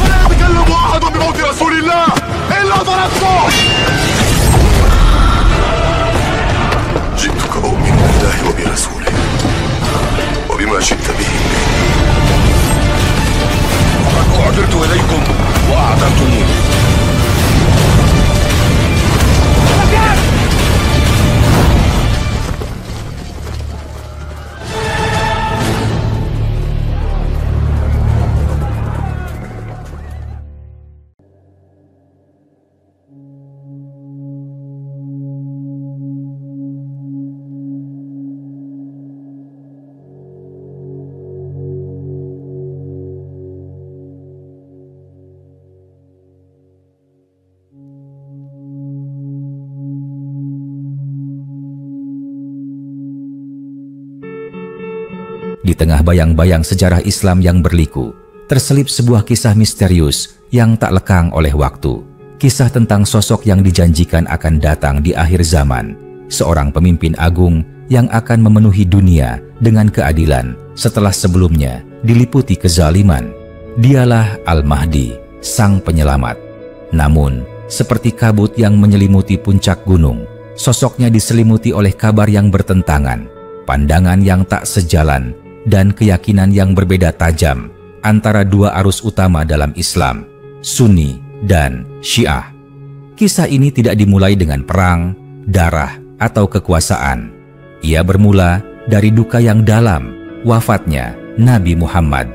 فلا يتكلم أحد بموت رسول الله إلا ضربته. جئتك أؤمن بالله وبرسوله وبما شئت به. وقد أعذرت إليكم وأعذرتموني. Di tengah bayang-bayang sejarah Islam yang berliku, terselip sebuah kisah misterius yang tak lekang oleh waktu. Kisah tentang sosok yang dijanjikan akan datang di akhir zaman, seorang pemimpin agung yang akan memenuhi dunia dengan keadilan setelah sebelumnya diliputi kezaliman. Dialah Al-Mahdi, sang penyelamat. Namun, seperti kabut yang menyelimuti puncak gunung, sosoknya diselimuti oleh kabar yang bertentangan, pandangan yang tak sejalan, dan keyakinan yang berbeda tajam antara dua arus utama dalam Islam, Sunni dan Syiah. Kisah ini tidak dimulai dengan perang, darah, atau kekuasaan. Ia bermula dari duka yang dalam, wafatnya Nabi Muhammad.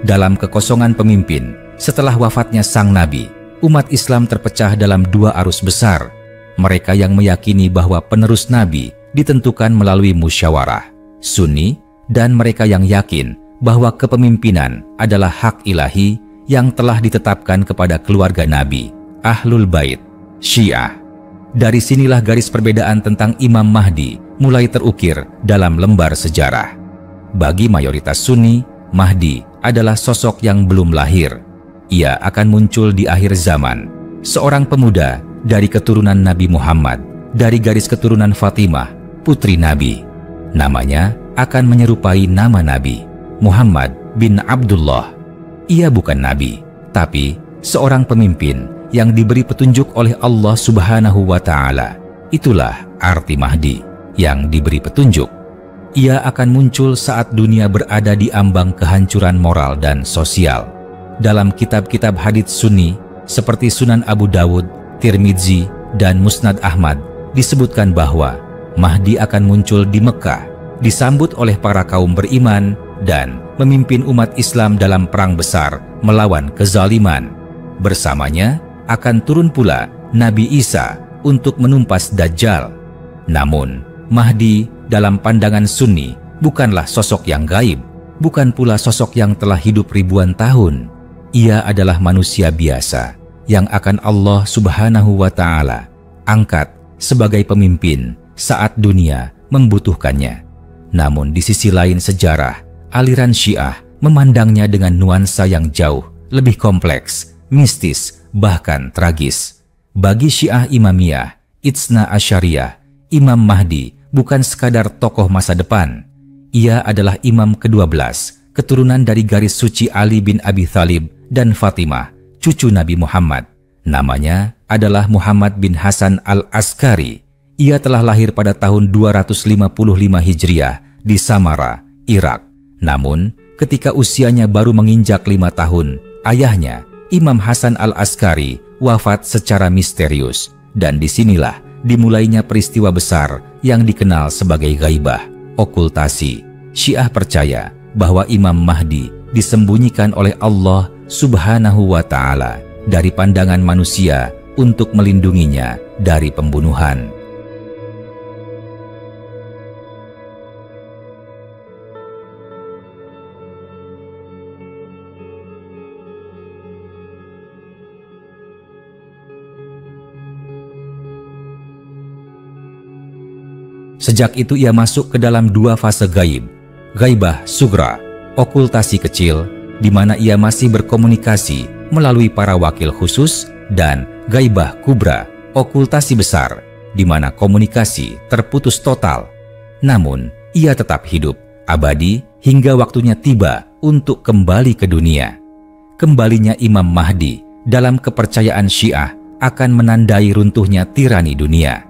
Dalam kekosongan pemimpin, setelah wafatnya sang Nabi, umat Islam terpecah dalam dua arus besar. Mereka yang meyakini bahwa penerus Nabi ditentukan melalui musyawarah, Sunni, dan mereka yang yakin bahwa kepemimpinan adalah hak ilahi yang telah ditetapkan kepada keluarga Nabi, Ahlul Bait, Syiah. Dari sinilah garis perbedaan tentang Imam Mahdi mulai terukir dalam lembar sejarah. Bagi mayoritas Sunni, Mahdi adalah sosok yang belum lahir. Ia akan muncul di akhir zaman, seorang pemuda dari keturunan Nabi Muhammad, dari garis keturunan Fatimah, putri Nabi. Namanya akan menyerupai nama Nabi, Muhammad bin Abdullah. Ia bukan Nabi, tapi seorang pemimpin yang diberi petunjuk oleh Allah Subhanahu wa Ta'ala. Itulah arti Mahdi, yang diberi petunjuk. Ia akan muncul saat dunia berada di ambang kehancuran moral dan sosial. Dalam kitab-kitab hadits Sunni seperti Sunan Abu Dawud, Tirmidzi, dan Musnad Ahmad disebutkan bahwa Mahdi akan muncul di Mekah, disambut oleh para kaum beriman dan memimpin umat Islam dalam perang besar melawan kezaliman. Bersamanya akan turun pula Nabi Isa untuk menumpas Dajjal. Namun, Mahdi dalam pandangan Sunni bukanlah sosok yang gaib, bukan pula sosok yang telah hidup ribuan tahun. Ia adalah manusia biasa yang akan Allah Subhanahu wa Ta'ala angkat sebagai pemimpin saat dunia membutuhkannya. Namun di sisi lain sejarah, aliran Syiah memandangnya dengan nuansa yang jauh lebih kompleks, mistis, bahkan tragis. Bagi Syiah Imamiyah, Itsna Asyariyah, Imam Mahdi bukan sekadar tokoh masa depan. Ia adalah imam ke-12, keturunan dari garis suci Ali bin Abi Thalib dan Fatimah, cucu Nabi Muhammad. Namanya adalah Muhammad bin Hasan al-Askari. Ia telah lahir pada tahun 255 Hijriah di Samara, Irak. Namun, ketika usianya baru menginjak 5 tahun, ayahnya, Imam Hasan al-Askari, wafat secara misterius. Dan disinilah dimulainya peristiwa besar yang dikenal sebagai ghaibah, okultasi. Syiah percaya bahwa Imam Mahdi disembunyikan oleh Allah Subhanahu wa Ta'ala dari pandangan manusia untuk melindunginya dari pembunuhan. Sejak itu ia masuk ke dalam dua fase gaib, ghaibah sugra, okultasi kecil, di mana ia masih berkomunikasi melalui para wakil khusus, dan ghaibah kubra, okultasi besar, di mana komunikasi terputus total. Namun, ia tetap hidup, abadi, hingga waktunya tiba untuk kembali ke dunia. Kembalinya Imam Mahdi dalam kepercayaan Syiah akan menandai runtuhnya tirani dunia.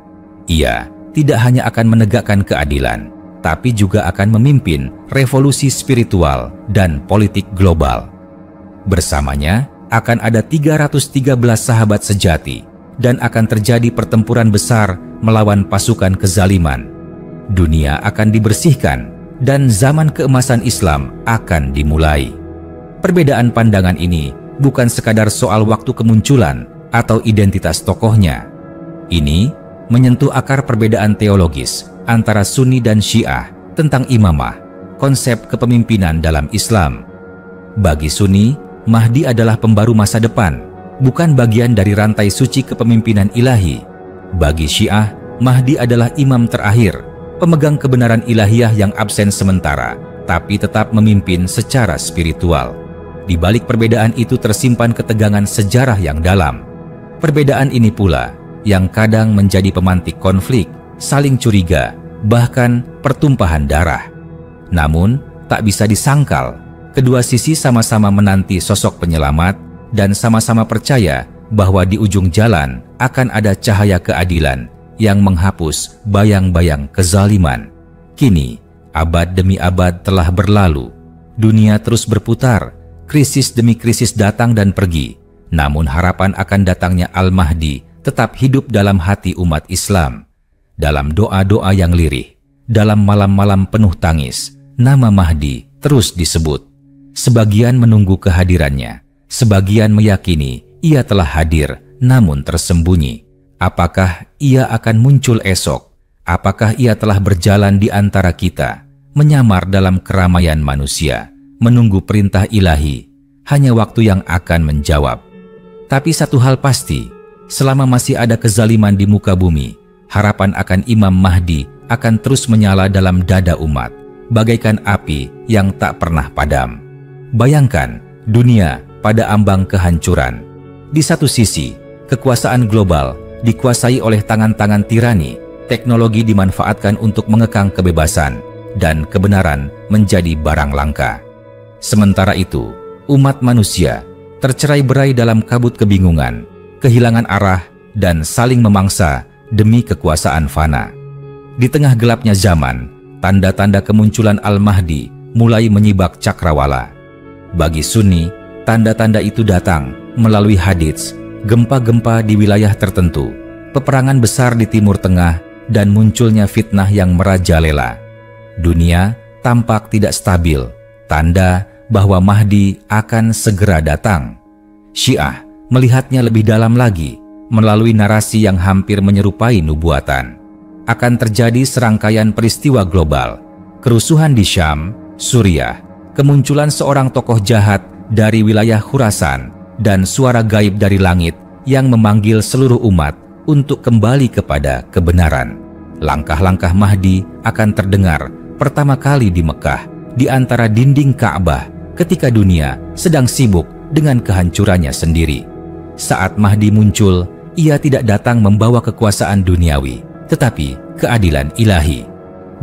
Ia tidak hanya akan menegakkan keadilan, tapi juga akan memimpin revolusi spiritual dan politik global. Bersamanya akan ada 313 sahabat sejati dan akan terjadi pertempuran besar melawan pasukan kezaliman. Dunia akan dibersihkan dan zaman keemasan Islam akan dimulai. Perbedaan pandangan ini bukan sekadar soal waktu kemunculan atau identitas tokohnya. Ini menyentuh akar perbedaan teologis antara Sunni dan Syiah tentang imamah, konsep kepemimpinan dalam Islam. Bagi Sunni, Mahdi adalah pembaru masa depan, bukan bagian dari rantai suci kepemimpinan ilahi. Bagi Syiah, Mahdi adalah imam terakhir, pemegang kebenaran ilahiyah yang absen sementara, tapi tetap memimpin secara spiritual. Di balik perbedaan itu tersimpan ketegangan sejarah yang dalam. Perbedaan ini pula yang kadang menjadi pemantik konflik, saling curiga, bahkan pertumpahan darah. Namun, tak bisa disangkal, kedua sisi sama-sama menanti sosok penyelamat dan sama-sama percaya bahwa di ujung jalan akan ada cahaya keadilan yang menghapus bayang-bayang kezaliman. Kini, abad demi abad telah berlalu. Dunia terus berputar, krisis demi krisis datang dan pergi. Namun harapan akan datangnya Al-Mahdi tetap hidup dalam hati umat Islam. Dalam doa-doa yang lirih, dalam malam-malam penuh tangis, nama Mahdi terus disebut. Sebagian menunggu kehadirannya, sebagian meyakini ia telah hadir namun tersembunyi. Apakah ia akan muncul esok? Apakah ia telah berjalan di antara kita, menyamar dalam keramaian manusia, menunggu perintah ilahi? Hanya waktu yang akan menjawab. Tapi satu hal pasti, selama masih ada kezaliman di muka bumi, harapan akan Imam Mahdi akan terus menyala dalam dada umat, bagaikan api yang tak pernah padam. Bayangkan dunia pada ambang kehancuran. Di satu sisi, kekuasaan global dikuasai oleh tangan-tangan tirani, teknologi dimanfaatkan untuk mengekang kebebasan, dan kebenaran menjadi barang langka. Sementara itu, umat manusia tercerai-berai dalam kabut kebingungan, kehilangan arah, dan saling memangsa demi kekuasaan fana. Di tengah gelapnya zaman, tanda-tanda kemunculan Al-Mahdi mulai menyibak cakrawala. Bagi Sunni, tanda-tanda itu datang melalui hadits, gempa-gempa di wilayah tertentu, peperangan besar di Timur Tengah, dan munculnya fitnah yang merajalela. Dunia tampak tidak stabil, tanda bahwa Mahdi akan segera datang. Syiah melihatnya lebih dalam lagi melalui narasi yang hampir menyerupai nubuatan. Akan terjadi serangkaian peristiwa global, kerusuhan di Syam, Suriah, kemunculan seorang tokoh jahat dari wilayah Khurasan, dan suara gaib dari langit yang memanggil seluruh umat untuk kembali kepada kebenaran. Langkah-langkah Mahdi akan terdengar pertama kali di Mekah, di antara dinding Ka'bah, ketika dunia sedang sibuk dengan kehancurannya sendiri. Saat Mahdi muncul, ia tidak datang membawa kekuasaan duniawi, tetapi keadilan ilahi.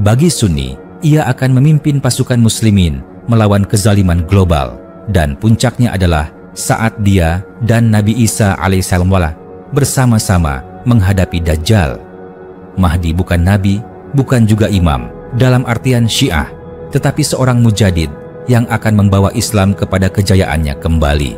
Bagi Sunni, ia akan memimpin pasukan muslimin melawan kezaliman global, dan puncaknya adalah saat dia dan Nabi Isa alaihissalam bersama-sama menghadapi Dajjal. Mahdi bukan nabi, bukan juga imam dalam artian Syiah, tetapi seorang mujadid yang akan membawa Islam kepada kejayaannya kembali.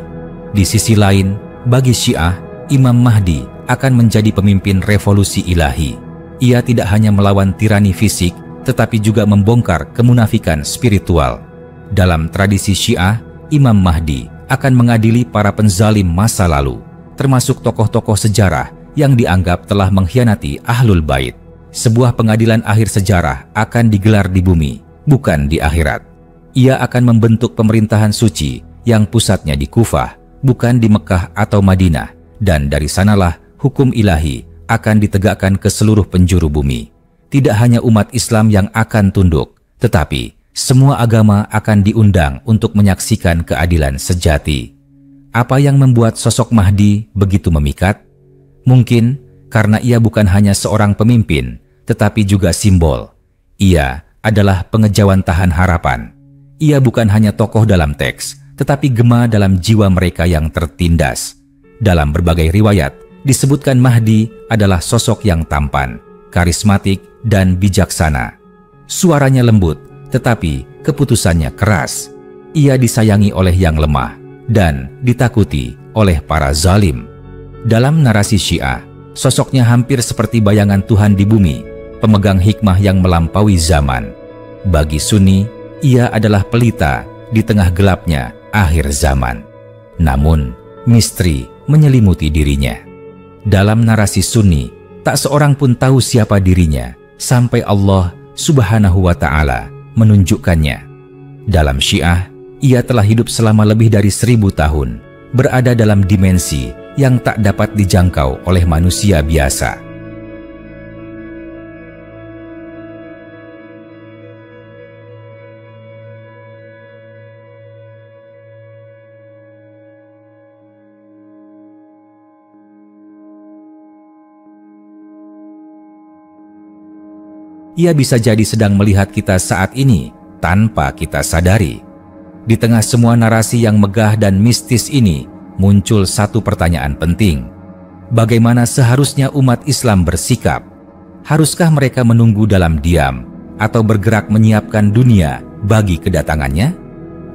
Di sisi lain, bagi Syiah, Imam Mahdi akan menjadi pemimpin revolusi ilahi. Ia tidak hanya melawan tirani fisik, tetapi juga membongkar kemunafikan spiritual. Dalam tradisi Syiah, Imam Mahdi akan mengadili para penzalim masa lalu, termasuk tokoh-tokoh sejarah yang dianggap telah mengkhianati Ahlul Bait. Sebuah pengadilan akhir sejarah akan digelar di bumi, bukan di akhirat. Ia akan membentuk pemerintahan suci yang pusatnya di Kufah, bukan di Mekah atau Madinah, dan dari sanalah hukum ilahi akan ditegakkan ke seluruh penjuru bumi. Tidak hanya umat Islam yang akan tunduk, tetapi semua agama akan diundang untuk menyaksikan keadilan sejati. Apa yang membuat sosok Mahdi begitu memikat? Mungkin karena ia bukan hanya seorang pemimpin, tetapi juga simbol. Ia adalah pengejawantahan harapan. Ia bukan hanya tokoh dalam teks, tetapi gema dalam jiwa mereka yang tertindas. Dalam berbagai riwayat, disebutkan Mahdi adalah sosok yang tampan, karismatik, dan bijaksana. Suaranya lembut, tetapi keputusannya keras. Ia disayangi oleh yang lemah dan ditakuti oleh para zalim. Dalam narasi Syiah, sosoknya hampir seperti bayangan Tuhan di bumi, pemegang hikmah yang melampaui zaman. Bagi Sunni, ia adalah pelita di tengah gelapnya akhir zaman. Namun, misteri menyelimuti dirinya. Dalam narasi Sunni, tak seorang pun tahu siapa dirinya sampai Allah Subhanahu wa Ta'ala menunjukkannya. Dalam Syiah, ia telah hidup selama lebih dari 1000 tahun, berada dalam dimensi yang tak dapat dijangkau oleh manusia biasa. Ia bisa jadi sedang melihat kita saat ini tanpa kita sadari. Di tengah semua narasi yang megah dan mistis ini, muncul satu pertanyaan penting. Bagaimana seharusnya umat Islam bersikap? Haruskah mereka menunggu dalam diam atau bergerak menyiapkan dunia bagi kedatangannya?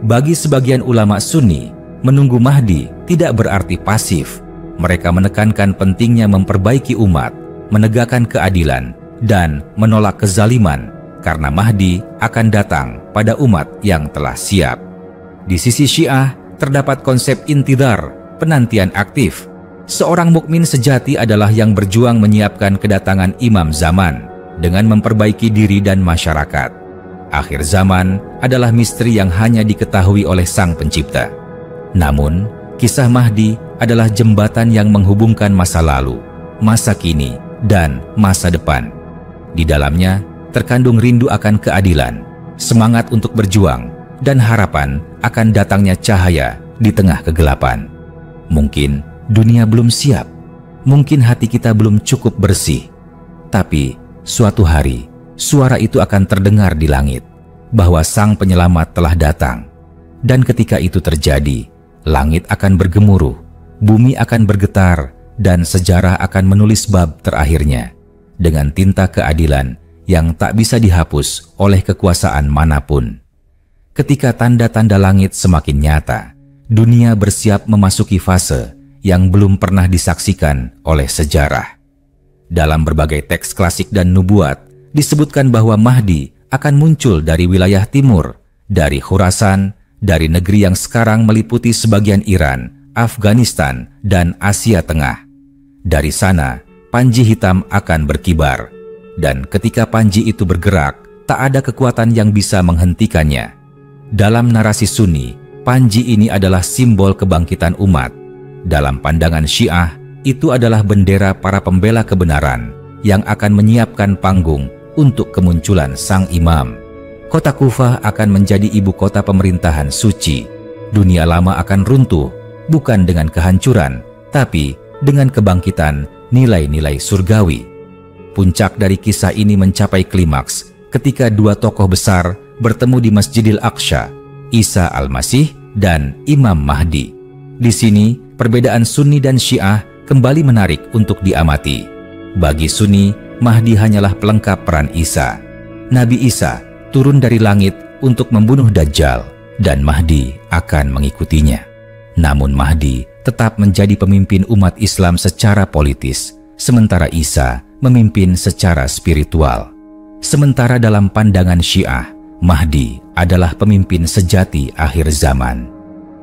Bagi sebagian ulama Sunni, menunggu Mahdi tidak berarti pasif. Mereka menekankan pentingnya memperbaiki umat, menegakkan keadilan, dan menolak kezaliman, karena Mahdi akan datang pada umat yang telah siap. Di sisi Syiah, terdapat konsep intidhar, penantian aktif. Seorang mukmin sejati adalah yang berjuang menyiapkan kedatangan imam zaman dengan memperbaiki diri dan masyarakat. Akhir zaman adalah misteri yang hanya diketahui oleh Sang Pencipta. Namun, kisah Mahdi adalah jembatan yang menghubungkan masa lalu, masa kini, dan masa depan. Di dalamnya terkandung rindu akan keadilan, semangat untuk berjuang, dan harapan akan datangnya cahaya di tengah kegelapan. Mungkin dunia belum siap, mungkin hati kita belum cukup bersih, tapi suatu hari suara itu akan terdengar di langit bahwa Sang Penyelamat telah datang. Dan ketika itu terjadi, langit akan bergemuruh, bumi akan bergetar, dan sejarah akan menulis bab terakhirnya dengan tinta keadilan yang tak bisa dihapus oleh kekuasaan manapun. Ketika tanda-tanda langit semakin nyata, dunia bersiap memasuki fase yang belum pernah disaksikan oleh sejarah. Dalam berbagai teks klasik dan nubuat, disebutkan bahwa Mahdi akan muncul dari wilayah timur, dari Khurasan, dari negeri yang sekarang meliputi sebagian Iran, Afghanistan, dan Asia Tengah. Dari sana, panji hitam akan berkibar, dan ketika panji itu bergerak, tak ada kekuatan yang bisa menghentikannya. Dalam narasi Sunni, panji ini adalah simbol kebangkitan umat. Dalam pandangan Syiah, itu adalah bendera para pembela kebenaran yang akan menyiapkan panggung untuk kemunculan sang imam. Kota Kufah akan menjadi ibu kota pemerintahan suci. Dunia lama akan runtuh, bukan dengan kehancuran, tapi dengan kebangkitan nilai-nilai surgawi. Puncak dari kisah ini mencapai klimaks ketika dua tokoh besar bertemu di Masjidil Aqsa, Isa Al-Masih dan Imam Mahdi. Di sini, perbedaan Sunni dan Syiah kembali menarik untuk diamati. Bagi Sunni, Mahdi hanyalah pelengkap peran Isa. Nabi Isa turun dari langit untuk membunuh Dajjal, dan Mahdi akan mengikutinya. Namun Mahdi tetap menjadi pemimpin umat Islam secara politis, sementara Isa memimpin secara spiritual. Sementara dalam pandangan Syiah, Mahdi adalah pemimpin sejati akhir zaman.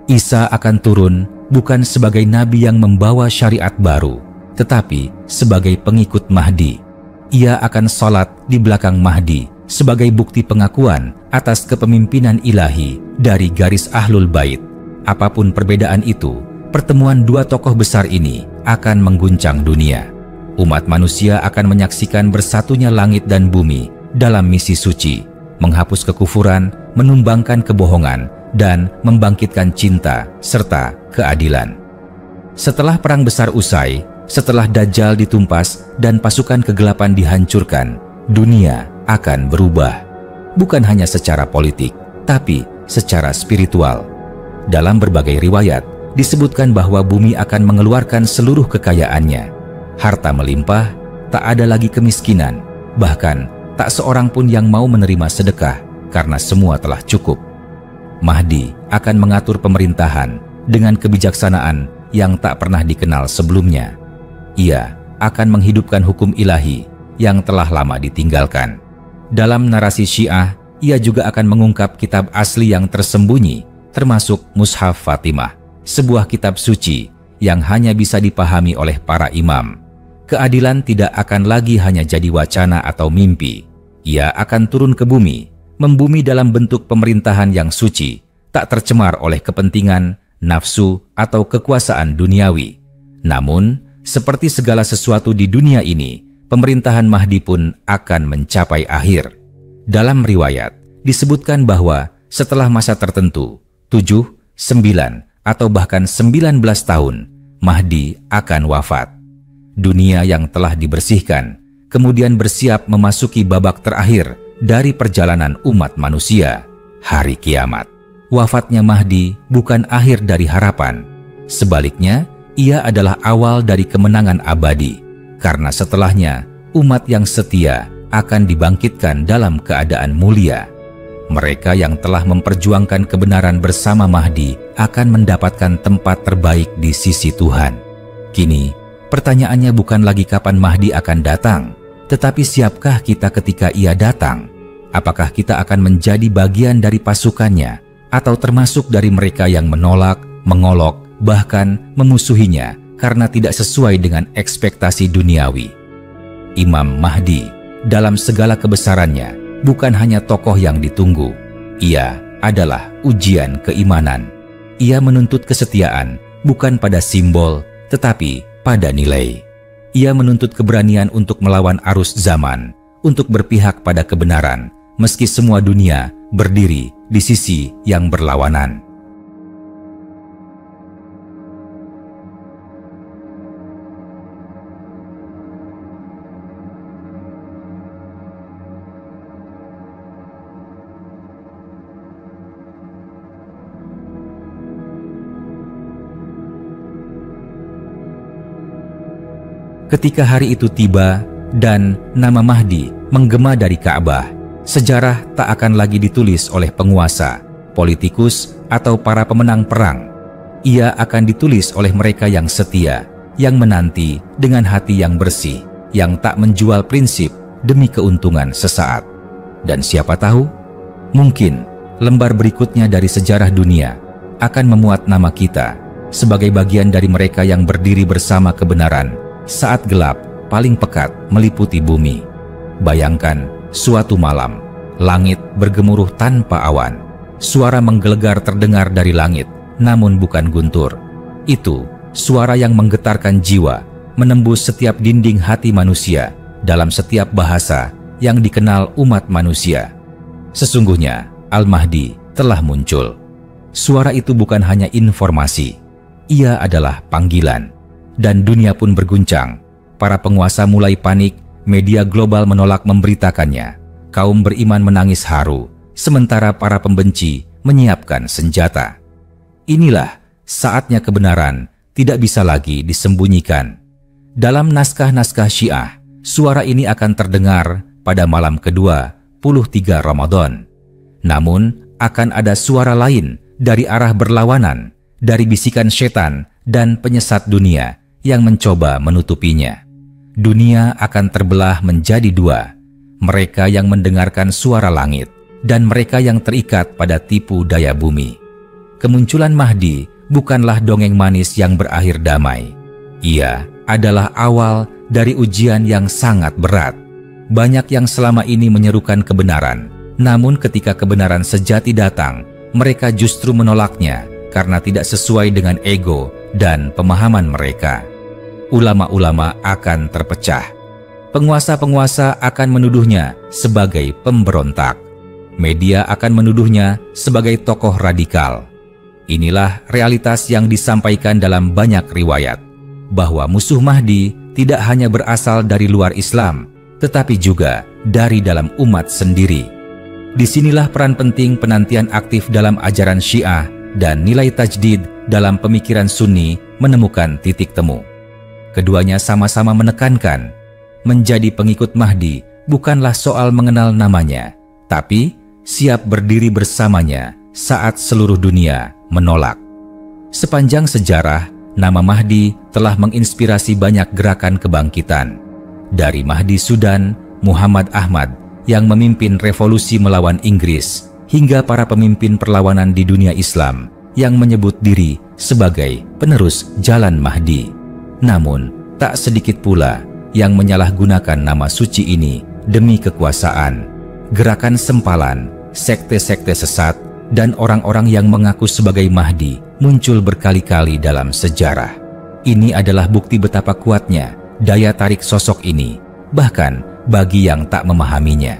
Isa akan turun bukan sebagai nabi yang membawa syariat baru, tetapi sebagai pengikut Mahdi. Ia akan sholat di belakang Mahdi sebagai bukti pengakuan atas kepemimpinan ilahi dari garis Ahlul Bait. Apapun perbedaan itu, pertemuan dua tokoh besar ini akan mengguncang dunia. Umat manusia akan menyaksikan bersatunya langit dan bumi dalam misi suci, menghapus kekufuran, menumbangkan kebohongan, dan membangkitkan cinta serta keadilan. Setelah perang besar usai, setelah Dajjal ditumpas dan pasukan kegelapan dihancurkan, dunia akan berubah. Bukan hanya secara politik, tapi secara spiritual. Dalam berbagai riwayat, disebutkan bahwa bumi akan mengeluarkan seluruh kekayaannya. Harta melimpah, tak ada lagi kemiskinan, bahkan tak seorang pun yang mau menerima sedekah karena semua telah cukup. Mahdi akan mengatur pemerintahan dengan kebijaksanaan yang tak pernah dikenal sebelumnya. Ia akan menghidupkan hukum ilahi yang telah lama ditinggalkan. Dalam narasi Syiah, ia juga akan mengungkap kitab asli yang tersembunyi, termasuk Mushaf Fatimah, sebuah kitab suci yang hanya bisa dipahami oleh para imam. Keadilan tidak akan lagi hanya jadi wacana atau mimpi. Ia akan turun ke bumi, membumi dalam bentuk pemerintahan yang suci, tak tercemar oleh kepentingan, nafsu, atau kekuasaan duniawi. Namun, seperti segala sesuatu di dunia ini, pemerintahan Mahdi pun akan mencapai akhir. Dalam riwayat, disebutkan bahwa setelah masa tertentu, 7, 9, atau bahkan 19 tahun, Mahdi akan wafat. Dunia yang telah dibersihkan, kemudian bersiap memasuki babak terakhir dari perjalanan umat manusia, hari kiamat. Wafatnya Mahdi bukan akhir dari harapan. Sebaliknya, ia adalah awal dari kemenangan abadi, karena setelahnya umat yang setia akan dibangkitkan dalam keadaan mulia. Mereka yang telah memperjuangkan kebenaran bersama Mahdi akan mendapatkan tempat terbaik di sisi Tuhan. Kini, pertanyaannya bukan lagi kapan Mahdi akan datang, tetapi siapkah kita ketika ia datang? Apakah kita akan menjadi bagian dari pasukannya, atau termasuk dari mereka yang menolak, mengolok, bahkan memusuhinya karena tidak sesuai dengan ekspektasi duniawi? Imam Mahdi dalam segala kebesarannya bukan hanya tokoh yang ditunggu. Ia adalah ujian keimanan. Ia menuntut kesetiaan bukan pada simbol, tetapi pada nilai. Ia menuntut keberanian untuk melawan arus zaman, untuk berpihak pada kebenaran, meski semua dunia berdiri di sisi yang berlawanan. Ketika hari itu tiba dan nama Mahdi menggema dari Ka'bah, sejarah tak akan lagi ditulis oleh penguasa, politikus, atau para pemenang perang. Ia akan ditulis oleh mereka yang setia, yang menanti dengan hati yang bersih, yang tak menjual prinsip demi keuntungan sesaat. Dan siapa tahu, mungkin lembar berikutnya dari sejarah dunia akan memuat nama kita sebagai bagian dari mereka yang berdiri bersama kebenaran saat gelap paling pekat meliputi bumi. Bayangkan suatu malam, langit bergemuruh tanpa awan. Suara menggelegar terdengar dari langit, namun bukan guntur. Itu suara yang menggetarkan jiwa, menembus setiap dinding hati manusia dalam setiap bahasa yang dikenal umat manusia. Sesungguhnya Al-Mahdi telah muncul. Suara itu bukan hanya informasi, ia adalah panggilan. Dan dunia pun berguncang. Para penguasa mulai panik, media global menolak memberitakannya. Kaum beriman menangis haru, sementara para pembenci menyiapkan senjata. Inilah saatnya kebenaran tidak bisa lagi disembunyikan. Dalam naskah-naskah Syiah, suara ini akan terdengar pada malam ke-23 Ramadan. Namun, akan ada suara lain dari arah berlawanan, dari bisikan setan dan penyesat dunia yang mencoba menutupinya. Dunia akan terbelah menjadi dua, mereka yang mendengarkan suara langit dan mereka yang terikat pada tipu daya bumi. Kemunculan Mahdi bukanlah dongeng manis yang berakhir damai. Ia adalah awal dari ujian yang sangat berat. Banyak yang selama ini menyerukan kebenaran, namun ketika kebenaran sejati datang, mereka justru menolaknya karena tidak sesuai dengan ego dan pemahaman mereka. Ulama-ulama akan terpecah. Penguasa-penguasa akan menuduhnya sebagai pemberontak. Media akan menuduhnya sebagai tokoh radikal. Inilah realitas yang disampaikan dalam banyak riwayat, bahwa musuh Mahdi tidak hanya berasal dari luar Islam, tetapi juga dari dalam umat sendiri. Disinilah peran penting penantian aktif dalam ajaran Syiah dan nilai tajdid dalam pemikiran Sunni menemukan titik temu. Keduanya sama-sama menekankan, menjadi pengikut Mahdi bukanlah soal mengenal namanya, tapi siap berdiri bersamanya saat seluruh dunia menolak. Sepanjang sejarah, nama Mahdi telah menginspirasi banyak gerakan kebangkitan. Dari Mahdi Sudan, Muhammad Ahmad yang memimpin revolusi melawan Inggris, hingga para pemimpin perlawanan di dunia Islam yang menyebut diri sebagai penerus jalan Mahdi. Namun, tak sedikit pula yang menyalahgunakan nama suci ini demi kekuasaan. Gerakan sempalan, sekte-sekte sesat, dan orang-orang yang mengaku sebagai Mahdi muncul berkali-kali dalam sejarah. Ini adalah bukti betapa kuatnya daya tarik sosok ini, bahkan bagi yang tak memahaminya.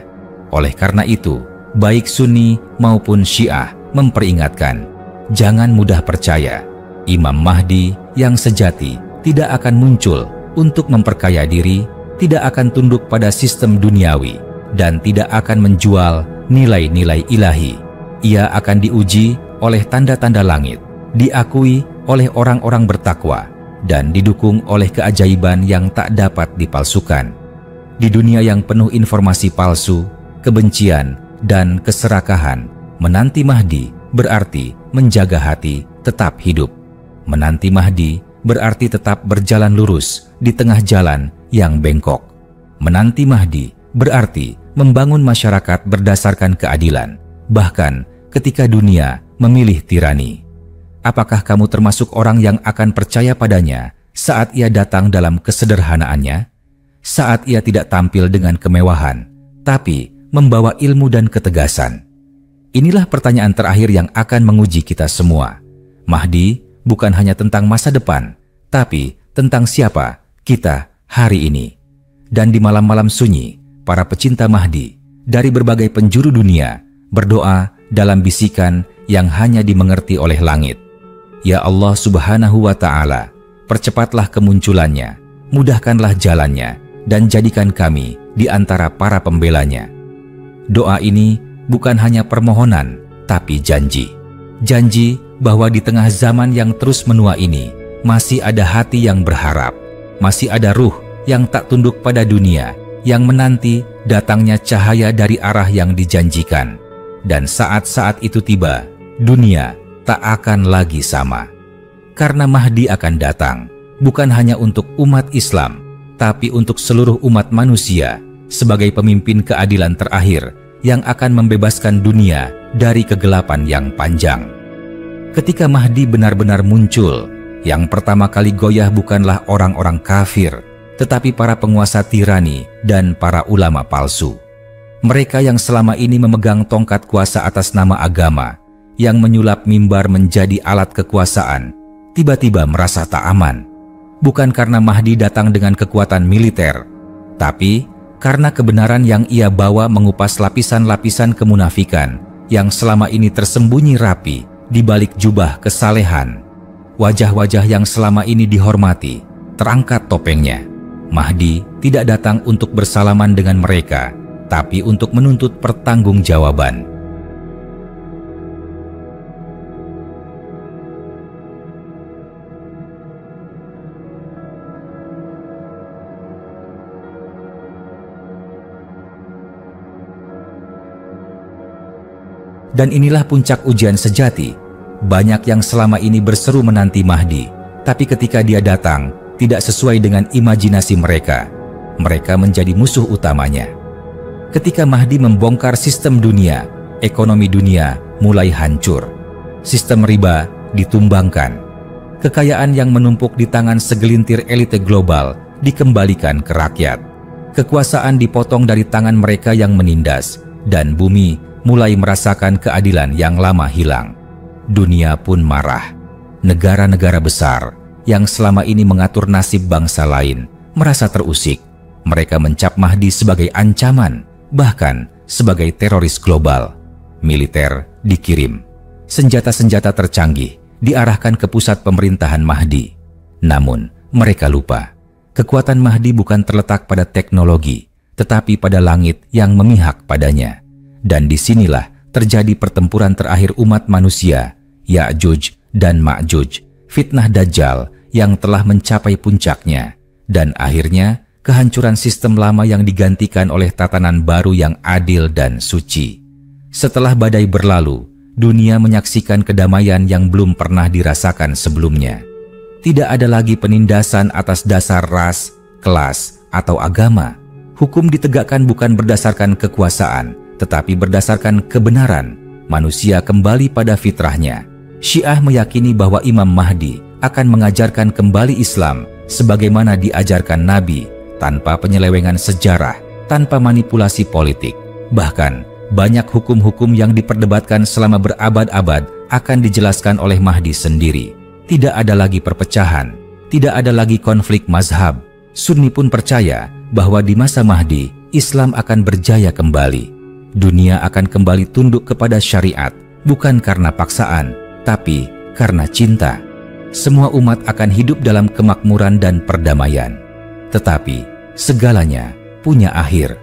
Oleh karena itu, baik Sunni maupun Syiah memperingatkan, jangan mudah percaya. Imam Mahdi yang sejati tidak akan muncul untuk memperkaya diri, tidak akan tunduk pada sistem duniawi, dan tidak akan menjual nilai-nilai ilahi. Ia akan diuji oleh tanda-tanda langit, diakui oleh orang-orang bertakwa, dan didukung oleh keajaiban yang tak dapat dipalsukan. Di dunia yang penuh informasi palsu, kebencian, dan keserakahan, menanti Mahdi berarti menjaga hati tetap hidup. Menanti Mahdi berarti tetap berjalan lurus di tengah jalan yang bengkok. Menanti Mahdi berarti membangun masyarakat berdasarkan keadilan, bahkan ketika dunia memilih tirani. Apakah kamu termasuk orang yang akan percaya padanya saat ia datang dalam kesederhanaannya? Saat ia tidak tampil dengan kemewahan, tapi membawa ilmu dan ketegasan? Inilah pertanyaan terakhir yang akan menguji kita semua. Mahdi bukan hanya tentang masa depan, tapi tentang siapa kita hari ini. Dan di malam-malam sunyi, para pecinta Mahdi dari berbagai penjuru dunia berdoa dalam bisikan yang hanya dimengerti oleh langit. Ya Allah Subhanahu wa Ta'ala, percepatlah kemunculannya, mudahkanlah jalannya, dan jadikan kami di antara para pembelanya. Doa ini bukan hanya permohonan, tapi janji. Janji bahwa di tengah zaman yang terus menua ini, masih ada hati yang berharap, masih ada ruh yang tak tunduk pada dunia, yang menanti datangnya cahaya dari arah yang dijanjikan. Dan saat-saat itu tiba, dunia tak akan lagi sama. Karena Mahdi akan datang, bukan hanya untuk umat Islam, tapi untuk seluruh umat manusia sebagai pemimpin keadilan terakhir yang akan membebaskan dunia dari kegelapan yang panjang. Ketika Mahdi benar-benar muncul, yang pertama kali goyah bukanlah orang-orang kafir, tetapi para penguasa tirani dan para ulama palsu. Mereka yang selama ini memegang tongkat kuasa atas nama agama, yang menyulap mimbar menjadi alat kekuasaan, tiba-tiba merasa tak aman. Bukan karena Mahdi datang dengan kekuatan militer, tapi karena kebenaran yang ia bawa mengupas lapisan-lapisan kemunafikan yang selama ini tersembunyi rapi di balik jubah kesalehan. Wajah-wajah yang selama ini dihormati terangkat topengnya. Mahdi tidak datang untuk bersalaman dengan mereka, tapi untuk menuntut pertanggungjawaban. Dan inilah puncak ujian sejati. Banyak yang selama ini berseru menanti Mahdi, tapi ketika dia datang, tidak sesuai dengan imajinasi mereka. Mereka menjadi musuh utamanya. Ketika Mahdi membongkar sistem dunia, ekonomi dunia mulai hancur. Sistem riba ditumbangkan. Kekayaan yang menumpuk di tangan segelintir elite global dikembalikan ke rakyat. Kekuasaan dipotong dari tangan mereka yang menindas, dan bumi mulai merasakan keadilan yang lama hilang. Dunia pun marah. Negara-negara besar yang selama ini mengatur nasib bangsa lain merasa terusik. Mereka mencap Mahdi sebagai ancaman, bahkan sebagai teroris global. Militer dikirim. Senjata-senjata tercanggih diarahkan ke pusat pemerintahan Mahdi. Namun, mereka lupa. Kekuatan Mahdi bukan terletak pada teknologi, tetapi pada langit yang memihak padanya. Dan disinilah terjadi pertempuran terakhir umat manusia, Ya'juj dan Ma'juj, fitnah Dajjal yang telah mencapai puncaknya, dan akhirnya kehancuran sistem lama yang digantikan oleh tatanan baru yang adil dan suci. Setelah badai berlalu, dunia menyaksikan kedamaian yang belum pernah dirasakan sebelumnya. Tidak ada lagi penindasan atas dasar ras, kelas, atau agama. Hukum ditegakkan bukan berdasarkan kekuasaan, tetapi berdasarkan kebenaran. Manusia kembali pada fitrahnya. Syiah meyakini bahwa Imam Mahdi akan mengajarkan kembali Islam sebagaimana diajarkan Nabi, tanpa penyelewengan sejarah, tanpa manipulasi politik. Bahkan, banyak hukum-hukum yang diperdebatkan selama berabad-abad akan dijelaskan oleh Mahdi sendiri. Tidak ada lagi perpecahan, tidak ada lagi konflik mazhab. Sunni pun percaya bahwa di masa Mahdi, Islam akan berjaya kembali. Dunia akan kembali tunduk kepada syariat, bukan karena paksaan, tapi karena cinta. Semua umat akan hidup dalam kemakmuran dan perdamaian. Tetapi, segalanya punya akhir.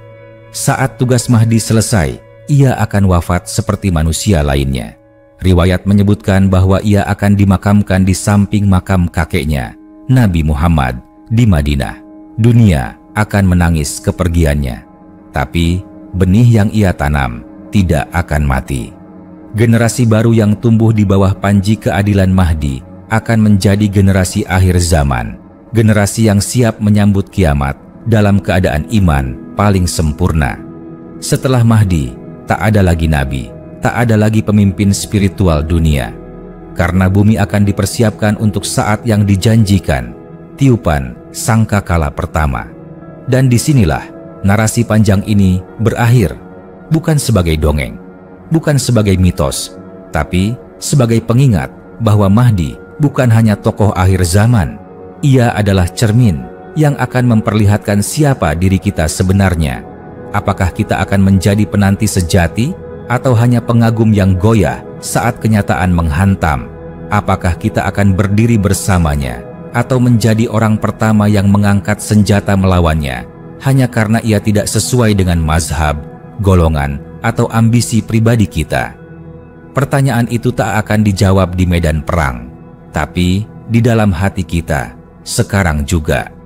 Saat tugas Mahdi selesai, ia akan wafat seperti manusia lainnya. Riwayat menyebutkan bahwa ia akan dimakamkan di samping makam kakeknya, Nabi Muhammad, di Madinah. Dunia akan menangis kepergiannya. Tapi, benih yang ia tanam tidak akan mati. Generasi baru yang tumbuh di bawah panji keadilan Mahdi akan menjadi generasi akhir zaman. Generasi yang siap menyambut kiamat dalam keadaan iman paling sempurna. Setelah Mahdi, tak ada lagi nabi, tak ada lagi pemimpin spiritual dunia. Karena bumi akan dipersiapkan untuk saat yang dijanjikan, tiupan sangkakala pertama. Dan disinilah narasi panjang ini berakhir, bukan sebagai dongeng, bukan sebagai mitos, tapi sebagai pengingat bahwa Mahdi bukan hanya tokoh akhir zaman. Ia adalah cermin yang akan memperlihatkan siapa diri kita sebenarnya. Apakah kita akan menjadi penanti sejati atau hanya pengagum yang goyah saat kenyataan menghantam? Apakah kita akan berdiri bersamanya atau menjadi orang pertama yang mengangkat senjata melawannya hanya karena ia tidak sesuai dengan mazhab, golongan, atau ambisi pribadi kita? Pertanyaan itu tak akan dijawab di medan perang, tapi di dalam hati kita sekarang juga.